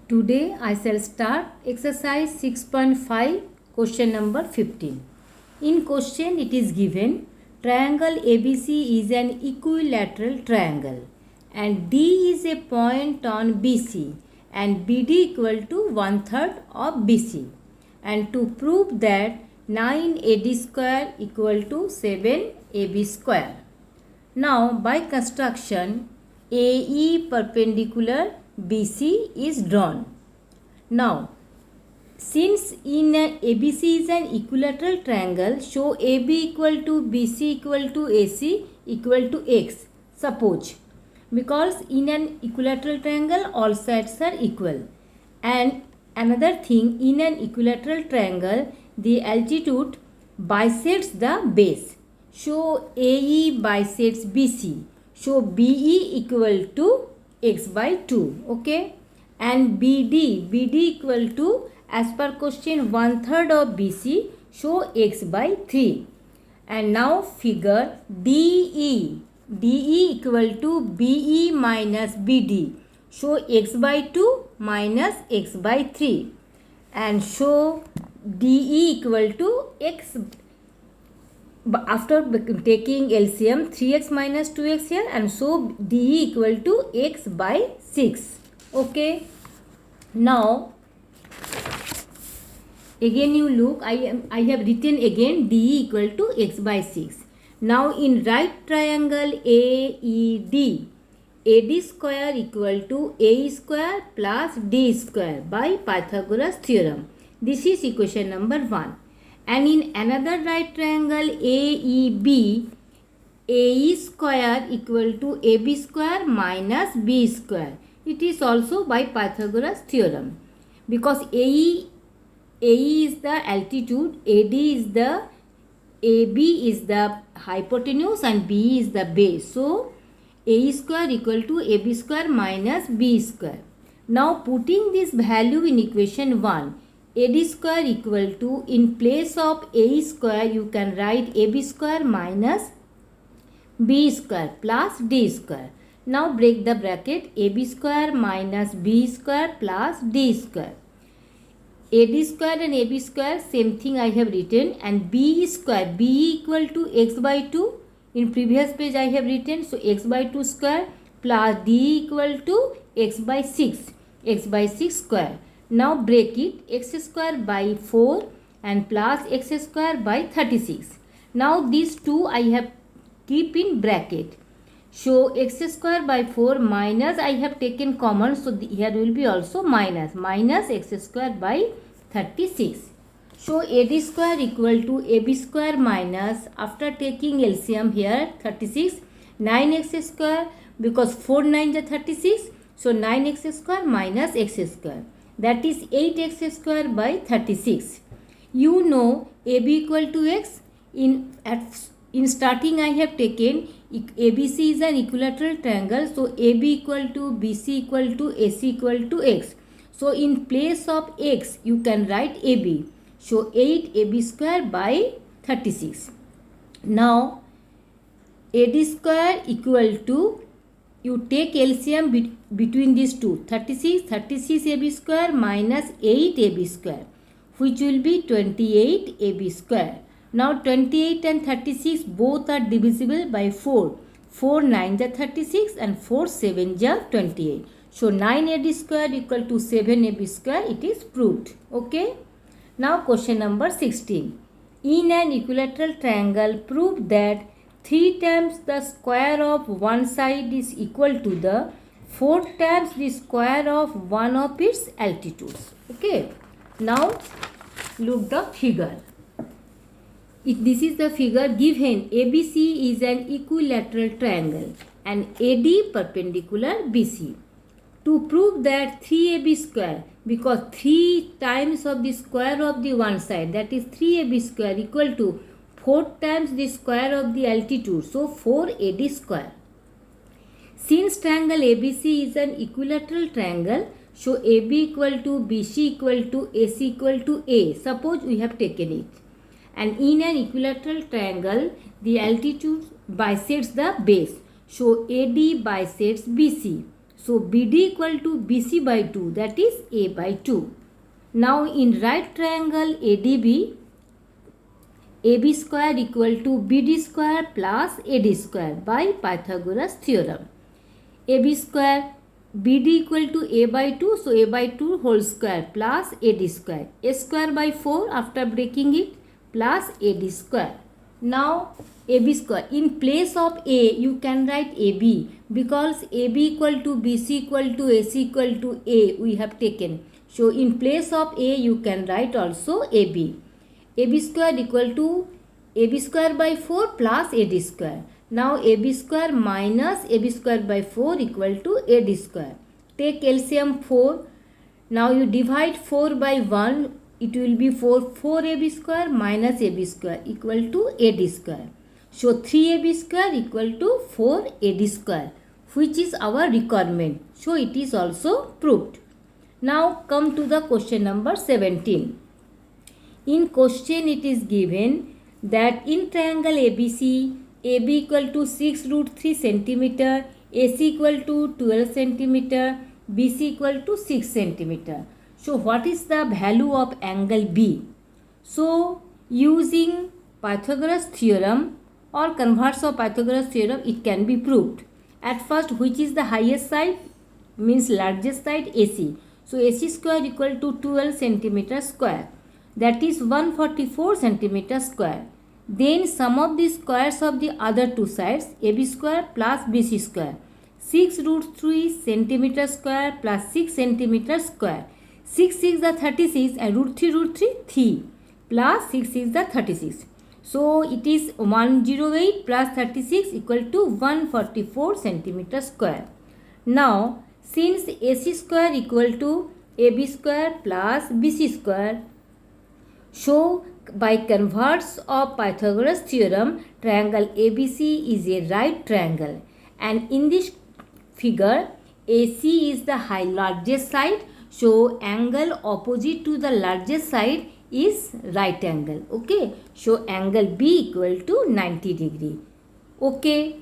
Today I shall start exercise 6.5 question number 15. In question it is given triangle ABC is an equilateral triangle and D is a point on BC and BD equal to 1/3 of BC, and to prove that 9AD square equal to 7AB square. Now by construction AE perpendicular BC is drawn. Now, since in ABC is an equilateral triangle, show AB equal to BC equal to AC equal to X. Suppose, because in an equilateral triangle all sides are equal. And another thing, in an equilateral triangle the altitude bisects the base. Show AE bisects BC. Show BE equal to X by 2. Okay. And BD equal to, as per question, 1/3 of BC. Show X by 3. And now figure DE equal to BE minus BD. Show X by 2 minus X by 3. And show DE equal to X after taking LCM 3x minus 2x here, and so DE equal to X by 6. Okay. Now again you look, I have written again DE equal to X by 6. Now in right triangle AED, AD square equal to AE square plus D square by Pythagoras theorem. This is equation number 1. And in another right triangle AEB, AE square equal to AB square minus B square. It is also by Pythagoras theorem, because AE is the altitude, AD is the, AB is the hypotenuse and B is the base. So AE square equal to AB square minus B square. Now putting this value in equation 1, AD square equal to, in place of AE square you can write AB square minus B square plus D square. Now break the bracket, AB square minus B square plus D square. AD square and AB square same thing I have written, and B square, B equal to X by 2. In previous page I have written, so X by 2 square plus D equal to X by 6, X by 6 square. Now break it, X square by 4 and plus X square by 36. Now these two I have keep in bracket. Show X square by 4 minus, I have taken common, so here will be also minus X square by 36. Show AD square equal to AB square minus, after taking LCM here 36, 9x square, because 4 9 is 36, so 9x square minus x square, that is 8x square by 36. You know AB equal to X. In starting I have taken ABC is an equilateral triangle, so AB equal to BC equal to AC equal to X. So in place of X you can write AB. So 8AB square by 36. Now AD square equal to, you take LCM between these two, 36 AB square minus 8AB square, which will be 28 AB square. Now 28 and 36 both are divisible by 4. 4 9 is 36 and 4 7 is 28. So 9AD square equal to 7AB square, it is proved. Okay. Now question number 16. In an equilateral triangle, prove that 3 times the square of one side is equal to the 4 times the square of one of its altitudes. Okay. Now look the figure. This is the figure given. ABC is an equilateral triangle and AD perpendicular BC. To prove that 3AB square, because 3 times of the square of the one side, that is 3AB square equal to 4 times the square of the altitude, so 4AD square. Since triangle ABC is an equilateral triangle, show AB equal to BC equal to AC equal to A. Suppose we have taken it. And in an equilateral triangle, the altitude bisects the base. So AD bisects BC. So BD equal to BC by 2, that is A by 2. Now in right triangle ADB, AB square equal to BD square plus AD square by Pythagoras theorem. AB square, BD equal to A by 2, so A by 2 whole square plus AD square. A square by 4 after breaking it plus AD square. Now AB square, in place of A you can write AB because AB equal to BC equal to AC equal to A we have taken. So in place of A you can write also AB. AB square equal to AB square by 4 plus AD square. Now AB square minus AB square by 4 equal to AD square. Take LCM 4. Now you divide 4 by 1. It will be 4 AB square minus AB square equal to AD square. So 3AB square equal to 4 AD square, which is our requirement. So it is also proved. Now come to the question number 17. In question it is given that in triangle ABC, AB equal to 6 root 3 centimeter, AC equal to 12 centimeter, BC equal to 6 centimeter. So what is the value of angle B? So using Pythagoras theorem or converse of Pythagoras theorem, it can be proved. At first, which is the highest side? Means largest side, AC. So AC square equal to 12 centimeter square, that is 144 centimeter square. Then sum of the squares of the other two sides, AB square plus BC square. 6 root 3 centimeter square plus 6 centimeter square. 6 is the 36 and root 3 3 plus 6 is the 36. So it is 108 plus 36 equal to 144 centimeter square. Now since AC square equal to AB square plus BC square, so by converse of Pythagoras theorem, triangle ABC is a right triangle, and in this figure AC is the largest side, so angle opposite to the largest side is right angle. Okay, so angle B equal to 90 degree. Okay.